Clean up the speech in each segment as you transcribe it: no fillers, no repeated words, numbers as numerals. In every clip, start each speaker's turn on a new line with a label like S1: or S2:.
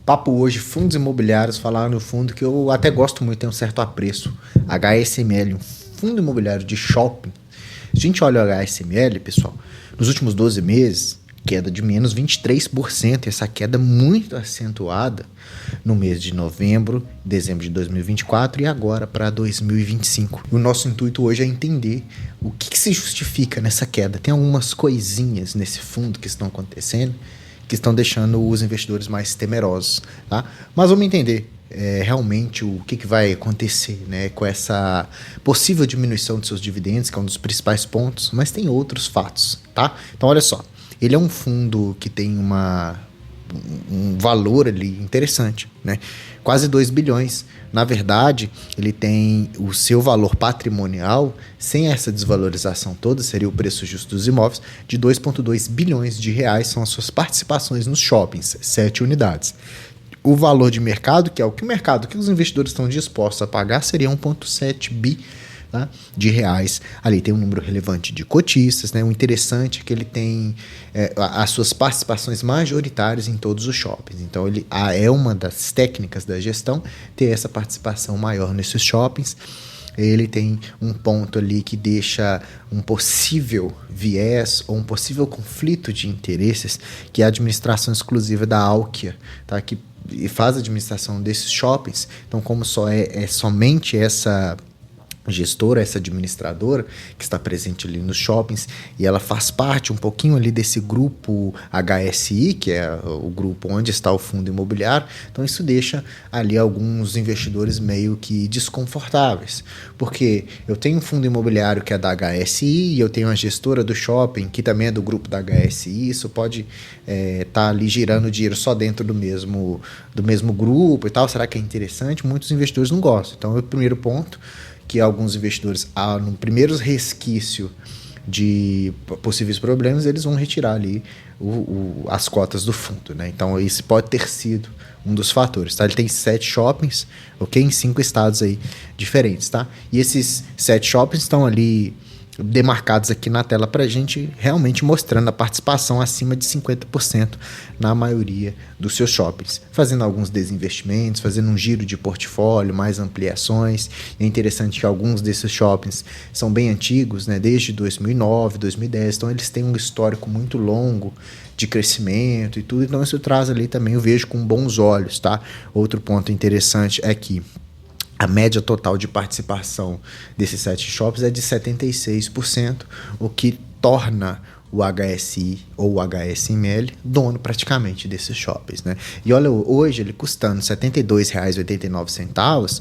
S1: Papo hoje, fundos imobiliários, falar no fundo que eu até gosto muito, tem um certo apreço. HSML, um fundo imobiliário de shopping. Se a gente olha o HSML, pessoal, nos últimos 12 meses, queda de menos 23%, essa queda muito acentuada no mês de novembro, dezembro de 2024 e agora para 2025. O nosso intuito hoje é entender o que se justifica nessa queda. Tem algumas coisinhas nesse fundo que estão acontecendo que estão deixando os investidores mais temerosos, tá? Mas vamos entender realmente o que vai acontecer, né, com essa possível diminuição de seus dividendos, que é um dos principais pontos, mas tem outros fatos, tá? Então, olha só, ele é um fundo que tem um valor ali interessante, né? Quase 2 bilhões. Na verdade, ele tem o seu valor patrimonial, sem essa desvalorização toda, seria o preço justo dos imóveis, de 2,2 bilhões de reais, são as suas participações nos shoppings, 7 unidades. O valor de mercado, que é o que os investidores estão dispostos a pagar, seria 1,7 bi, tá, de reais. Ali tem um número relevante de cotistas, né? O interessante é que ele tem as suas participações majoritárias em todos os shoppings. Então, ele é uma das técnicas da gestão ter essa participação maior nesses shoppings. Ele tem um ponto ali que deixa um possível viés ou um possível conflito de interesses, que é a administração exclusiva da Alkia, tá? Que faz a administração desses shoppings. Então, como somente essa gestora, essa administradora que está presente ali nos shoppings, e ela faz parte um pouquinho ali desse grupo HSI, que é o grupo onde está o fundo imobiliário. Então isso deixa ali alguns investidores meio que desconfortáveis, porque eu tenho um fundo imobiliário que é da HSI e eu tenho a gestora do shopping que também é do grupo da HSI. Isso pode estar ali girando dinheiro só dentro do mesmo grupo e tal. Será que é interessante? Muitos investidores não gostam. Então o primeiro ponto que alguns investidores, no primeiro resquício de possíveis problemas, eles vão retirar ali as cotas do fundo, né? Então, esse pode ter sido um dos fatores, tá? Ele tem 7 shoppings, ok? Em 5 estados aí diferentes, tá? E esses 7 shoppings estão ali demarcados aqui na tela para a gente, realmente mostrando a participação acima de 50% na maioria dos seus shoppings, fazendo alguns desinvestimentos, fazendo um giro de portfólio, mais ampliações. É interessante que alguns desses shoppings são bem antigos, né, desde 2009, 2010, então eles têm um histórico muito longo de crescimento e tudo, então isso traz ali também, eu vejo com bons olhos, tá? Outro ponto interessante é que a média total de participação desses 7 shoppings é de 76%, o que torna o HSI ou o HSML dono praticamente desses shoppings, né? E olha, hoje ele custando R$ 72,89,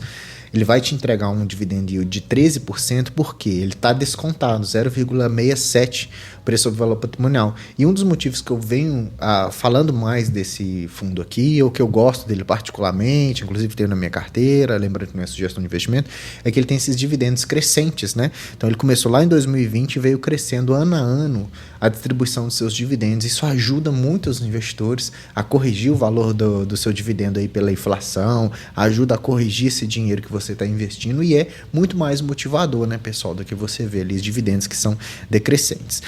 S1: ele vai te entregar um dividend yield de 13%, porque ele está descontado, 0,67 preço sobre valor patrimonial. E um dos motivos que eu venho falando mais desse fundo aqui, ou que eu gosto dele particularmente, inclusive tenho na minha carteira, lembrando que não é sugestão de investimento, é que ele tem esses dividendos crescentes, né? Então ele começou lá em 2020 e veio crescendo ano a ano a distribuição dos seus dividendos. Isso ajuda muito os investidores a corrigir o valor do seu dividendo aí pela inflação, ajuda a corrigir esse dinheiro que você está investindo e é muito mais motivador, né, pessoal, do que você vê ali os dividendos que são decrescentes.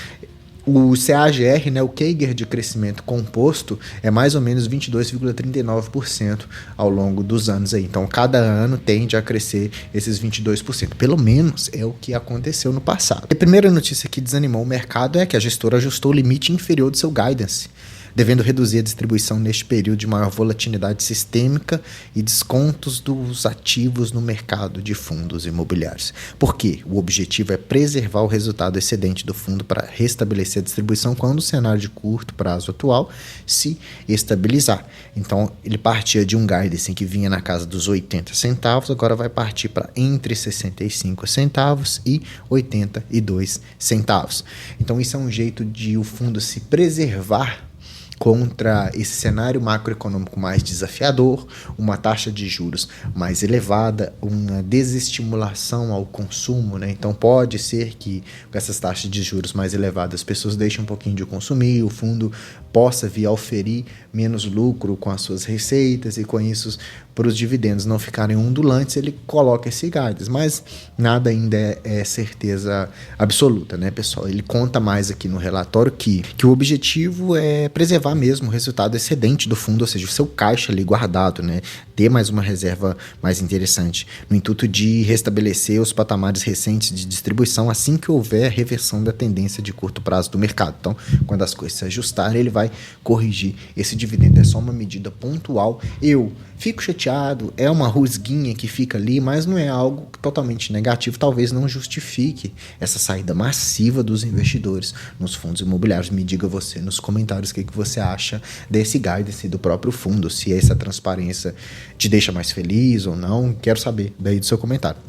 S1: O CAGR, né, o CAGR de crescimento composto, é mais ou menos 22,39% ao longo dos anos aí. Então, cada ano tende a crescer esses 22%. Pelo menos é o que aconteceu no passado. A primeira notícia que desanimou o mercado é que a gestora ajustou o limite inferior do seu guidance, devendo reduzir a distribuição neste período de maior volatilidade sistêmica e descontos dos ativos no mercado de fundos imobiliários. Por quê? O objetivo é preservar o resultado excedente do fundo para restabelecer a distribuição quando o cenário de curto prazo atual se estabilizar. Então, ele partia de um guidance que vinha na casa dos 80 centavos, agora vai partir para entre 65 centavos e 82 centavos. Então, isso é um jeito de o fundo se preservar contra esse cenário macroeconômico mais desafiador, uma taxa de juros mais elevada, uma desestimulação ao consumo, né? Então pode ser que com essas taxas de juros mais elevadas as pessoas deixem um pouquinho de consumir, o fundo possa vir a oferir menos lucro com as suas receitas e com isso para os dividendos não ficarem ondulantes, ele coloca esse guidance, mas nada ainda é certeza absoluta, né, pessoal? Ele conta mais aqui no relatório que o objetivo é preservar mesmo o resultado excedente do fundo, ou seja, o seu caixa ali guardado, né, ter mais uma reserva mais interessante, no intuito de restabelecer os patamares recentes de distribuição assim que houver reversão da tendência de curto prazo do mercado. Então, quando as coisas se ajustarem, ele vai corrigir esse dividendo. É só uma medida pontual. Eu fico chateado, é uma rusguinha que fica ali, mas não é algo totalmente negativo, talvez não justifique essa saída massiva dos investidores nos fundos imobiliários. Me diga você nos comentários o que você acha desse guidance do próprio fundo, se essa transparência te deixa mais feliz ou não, quero saber daí do seu comentário.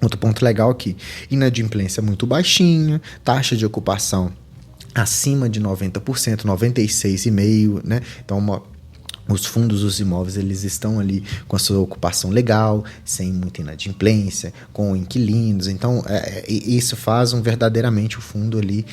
S1: Outro ponto legal aqui, inadimplência muito baixinha, taxa de ocupação acima de 90%, 96,5%, né? Então, os fundos dos imóveis, eles estão ali com a sua ocupação legal, sem muita inadimplência, com inquilinos. Então, isso faz verdadeiramente o fundo ali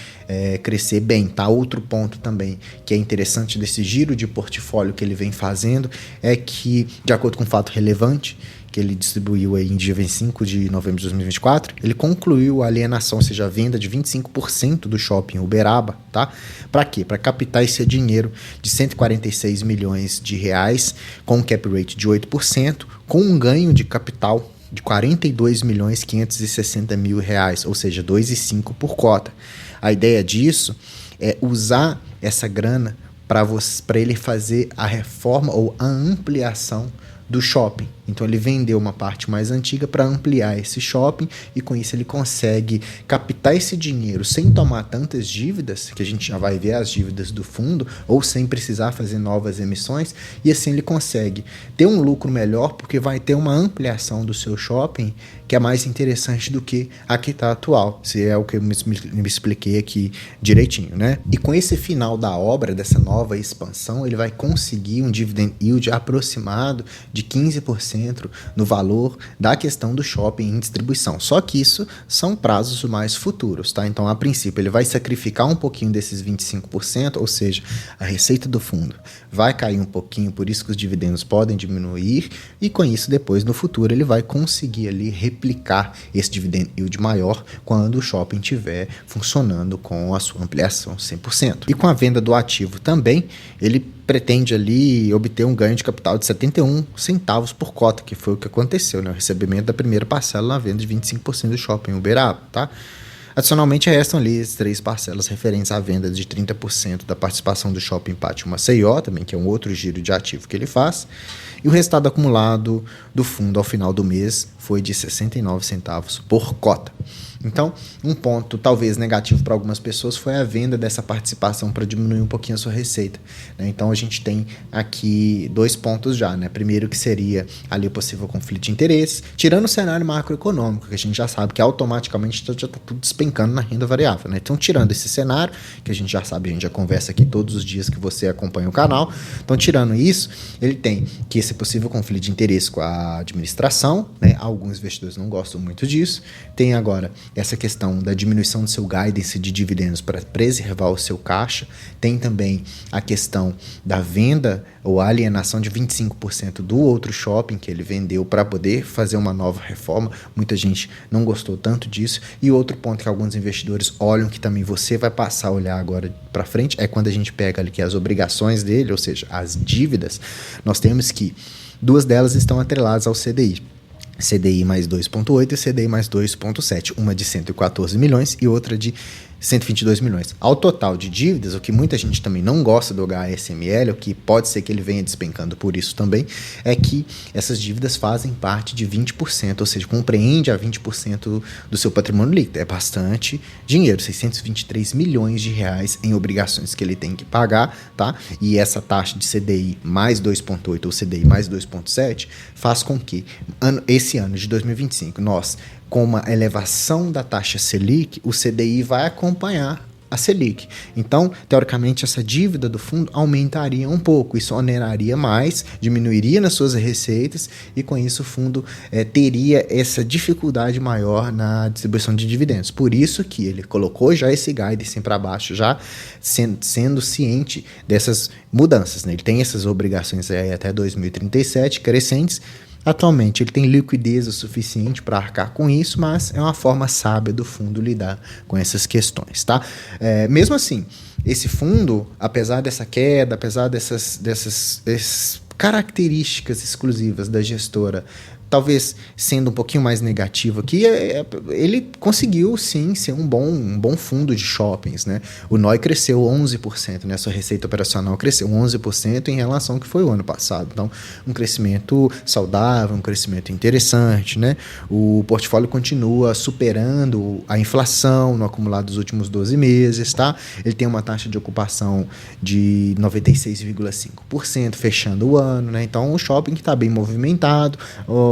S1: crescer bem, tá? Outro ponto também que é interessante desse giro de portfólio que ele vem fazendo é que, de acordo com um fato relevante, que ele distribuiu aí em dia 25 de novembro de 2024, ele concluiu a alienação, ou seja, a venda de 25% do shopping Uberaba, tá? Para quê? Para captar esse dinheiro de 146 milhões de reais, com um cap rate de 8%, com um ganho de capital de 42 milhões 560 mil reais, ou seja, 2,5 por cota. A ideia disso é usar essa grana para ele fazer a reforma ou a ampliação do shopping. Então ele vendeu uma parte mais antiga para ampliar esse shopping e com isso ele consegue captar esse dinheiro sem tomar tantas dívidas, que a gente já vai ver as dívidas do fundo, ou sem precisar fazer novas emissões, e assim ele consegue ter um lucro melhor porque vai ter uma ampliação do seu shopping que é mais interessante do que a que está atual, se é o que eu me expliquei aqui direitinho, né? E com esse final da obra, dessa nova expansão, ele vai conseguir um dividend yield aproximado de 15% no valor da questão do shopping em distribuição. Só que isso são prazos mais futuros, tá? Então, a princípio, ele vai sacrificar um pouquinho desses 25%, ou seja, a receita do fundo vai cair um pouquinho, por isso que os dividendos podem diminuir, e com isso, depois, no futuro, ele vai conseguir ali replicar esse dividend yield maior quando o shopping estiver funcionando com a sua ampliação 100%. E com a venda do ativo também, ele pretende ali obter um ganho de capital de 71 centavos por cota, que foi o que aconteceu, né? O recebimento da primeira parcela na venda de 25% do shopping Uberaba, tá? Adicionalmente, restam ali as 3 parcelas referentes à venda de 30% da participação do Shopping Pátio Maceió, também, que é um outro giro de ativo que ele faz, e o resultado acumulado do fundo ao final do mês foi de 69 centavos por cota. Então, um ponto talvez negativo para algumas pessoas foi a venda dessa participação para diminuir um pouquinho a sua receita, né? Então, a gente tem aqui 2 pontos já, né? Primeiro, que seria ali o possível conflito de interesses, tirando o cenário macroeconômico, que a gente já sabe que automaticamente já está tudo despencando na renda variável, né? Então, tirando esse cenário, que a gente já sabe, a gente já conversa aqui todos os dias que você acompanha o canal, então, tirando isso, ele tem que esse possível conflito de interesse com a administração, né? Alguns investidores não gostam muito disso. Tem agora essa questão da diminuição do seu guidance de dividendos para preservar o seu caixa. Tem também a questão da venda ou alienação de 25% do outro shopping que ele vendeu para poder fazer uma nova reforma. Muita gente não gostou tanto disso. E outro ponto que alguns investidores olham, que também você vai passar a olhar agora para frente, é quando a gente pega ali que as obrigações dele, ou seja, as dívidas, nós temos que 2 delas estão atreladas ao CDI. CDI mais 2,8 e CDI mais 2,7. Uma de 114 milhões e outra de 122 milhões. Ao total de dívidas, o que muita gente também não gosta do HSML, o que pode ser que ele venha despencando por isso também, é que essas dívidas fazem parte de 20%, ou seja, compreende a 20% do seu patrimônio líquido. É bastante dinheiro, 623 milhões de reais em obrigações que ele tem que pagar, tá? E essa taxa de CDI mais 2,8 ou CDI mais 2,7 faz com que esse ano de 2025 nós, com uma elevação da taxa Selic, o CDI vai acompanhar a Selic. Então, teoricamente, essa dívida do fundo aumentaria um pouco, isso oneraria mais, diminuiria nas suas receitas e com isso o fundo teria essa dificuldade maior na distribuição de dividendos. Por isso que ele colocou já esse guidance para baixo, já sendo ciente dessas mudanças, né? Ele tem essas obrigações aí até 2037 crescentes. Atualmente ele tem liquidez o suficiente para arcar com isso, mas é uma forma sábia do fundo lidar com essas questões, tá? Mesmo assim, esse fundo, apesar dessa queda, apesar dessas características exclusivas da gestora, talvez sendo um pouquinho mais negativo aqui, ele conseguiu sim ser um bom fundo de shoppings, né? O NOI cresceu 11%, né? Sua receita operacional cresceu 11% em relação ao que foi o ano passado. Então, um crescimento saudável, um crescimento interessante, né? O portfólio continua superando a inflação no acumulado dos últimos 12 meses, tá? Ele tem uma taxa de ocupação de 96,5%, fechando o ano, né? Então, um shopping que está bem movimentado.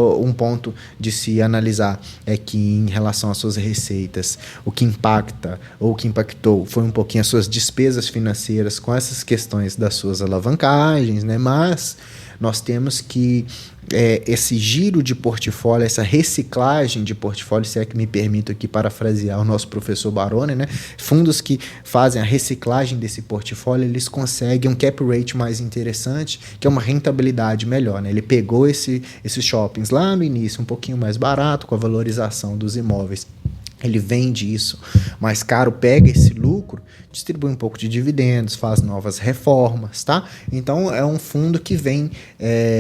S1: Um ponto de se analisar é que em relação às suas receitas, o que impacta ou o que impactou foi um pouquinho as suas despesas financeiras com essas questões das suas alavancagens, né? Mas nós temos que esse giro de portfólio, essa reciclagem de portfólio, se é que me permito aqui parafrasear o nosso professor Baroni, né? Fundos que fazem a reciclagem desse portfólio, eles conseguem um cap rate mais interessante, que é uma rentabilidade melhor, né? Ele pegou esses shoppings lá no início um pouquinho mais barato, com a valorização dos imóveis. Ele vende isso mais caro, pega esse lucro, distribui um pouco de dividendos, faz novas reformas, tá? Então, é um fundo que vem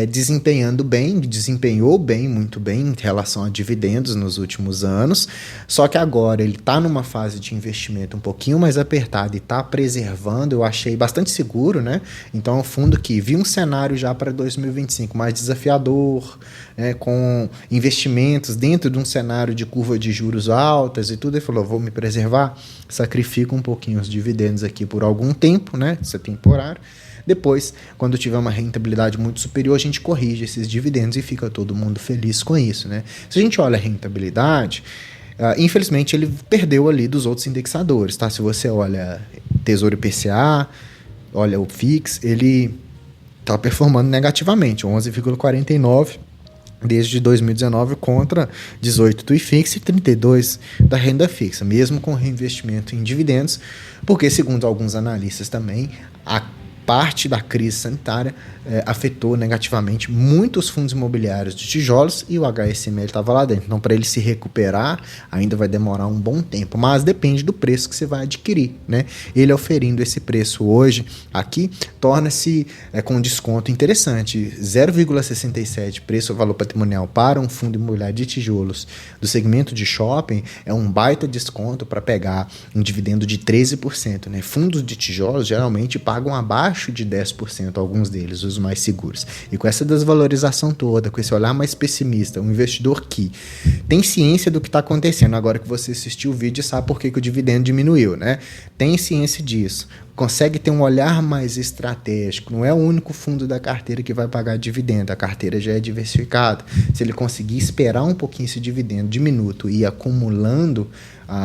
S1: desempenhou bem, muito bem em relação a dividendos nos últimos anos, só que agora ele está numa fase de investimento um pouquinho mais apertada e está preservando, eu achei bastante seguro, né? Então, é um fundo que viu um cenário já para 2025 mais desafiador, né? Com investimentos dentro de um cenário de curva de juros altas e tudo, ele falou, vou me preservar, sacrifico um pouquinho os dividendos aqui por algum tempo, né? Isso é temporário. Depois, quando tiver uma rentabilidade muito superior, a gente corrige esses dividendos e fica todo mundo feliz com isso, né? Se a gente olha a rentabilidade, infelizmente ele perdeu ali dos outros indexadores, tá? Se você olha Tesouro IPCA, olha o FIX, ele está performando negativamente, 11,49 desde 2019 contra 18 do IFIX e 32 da renda fixa, mesmo com reinvestimento em dividendos, porque, segundo alguns analistas também, a parte da crise sanitária afetou negativamente muitos fundos imobiliários de tijolos e o HSML estava lá dentro. Então, para ele se recuperar, ainda vai demorar um bom tempo, mas depende do preço que você vai adquirir, né? Ele oferindo esse preço hoje aqui, torna-se com desconto interessante, 0,67 preço ou valor patrimonial para um fundo imobiliário de tijolos do segmento de shopping, é um baita desconto para pegar um dividendo de 13%, né? Fundos de tijolos geralmente pagam abaixo de 10%, alguns deles, os mais seguros. E com essa desvalorização toda, com esse olhar mais pessimista, um investidor que tem ciência do que está acontecendo, agora que você assistiu o vídeo sabe por que o dividendo diminuiu, né? Tem ciência disso, consegue ter um olhar mais estratégico, não é o único fundo da carteira que vai pagar dividendo, a carteira já é diversificada. Se ele conseguir esperar um pouquinho esse dividendo diminuto e ir acumulando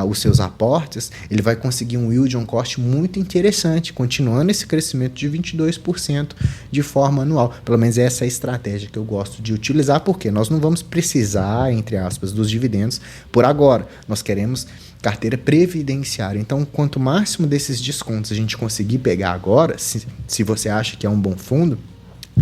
S1: os seus aportes, ele vai conseguir um yield on cost muito interessante, continuando esse crescimento de 22% de forma anual. Pelo menos essa é a estratégia que eu gosto de utilizar, porque nós não vamos precisar, entre aspas, dos dividendos por agora. Nós queremos carteira previdenciária. Então, quanto máximo desses descontos a gente conseguir pegar agora, se você acha que é um bom fundo,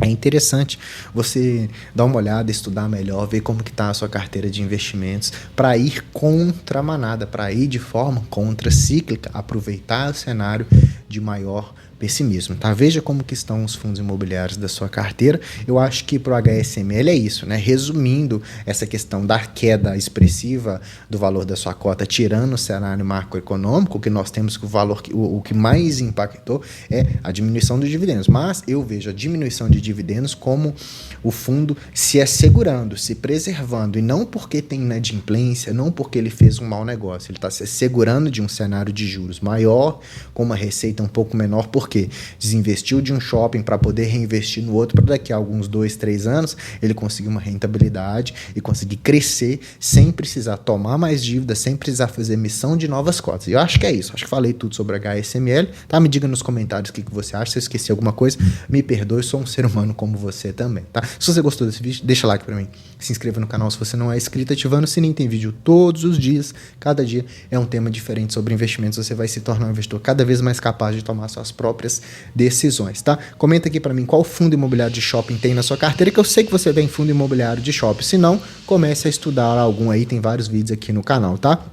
S1: é interessante você dar uma olhada, estudar melhor, ver como que está a sua carteira de investimentos para ir contra a manada, para ir de forma contracíclica, aproveitar o cenário de maior pessimismo, tá? Veja como que estão os fundos imobiliários da sua carteira. Eu acho que para o HSML é isso, né? Resumindo essa questão da queda expressiva do valor da sua cota, tirando o cenário macroeconômico, que nós temos que o que mais impactou é a diminuição dos dividendos. Mas eu vejo a diminuição de dividendos como o fundo se assegurando, se preservando, e não porque tem inadimplência, não porque ele fez um mau negócio. Ele está se assegurando de um cenário de juros maior, com uma receita receita um pouco menor, porque desinvestiu de um shopping para poder reinvestir no outro, para daqui a alguns 2, 3 anos ele conseguir uma rentabilidade e conseguir crescer sem precisar tomar mais dívida, sem precisar fazer emissão de novas cotas. E eu acho que é isso. Acho que falei tudo sobre HSML. Tá? Me diga nos comentários o que você acha. Se eu esqueci alguma coisa, me perdoe. Sou um ser humano como você também. Tá? Se você gostou desse vídeo, deixa like para mim. Se inscreva no canal se você não é inscrito, ativando o sininho. Tem vídeo todos os dias. Cada dia é um tema diferente sobre investimentos. Você vai se tornar um investidor cada vez mais capaz de tomar suas próprias decisões. Tá? Comenta aqui para mim qual fundo imobiliário de shopping tem na sua carteira, que eu sei que você tem fundo imobiliário de shopping. Se não, comece a estudar algum aí. Tem vários vídeos aqui no canal, tá?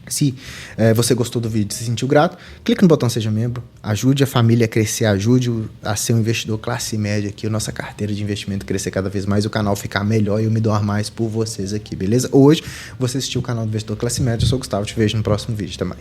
S1: Se você gostou do vídeo e se sentiu grato, clique no botão Seja Membro, ajude a família a crescer, ajude a ser um investidor classe média aqui, a nossa carteira de investimento crescer cada vez mais, o canal ficar melhor e eu me doar mais por vocês aqui, beleza? Hoje você assistiu o canal do Investidor Classe Média, eu sou o Gustavo, te vejo no próximo vídeo, até mais.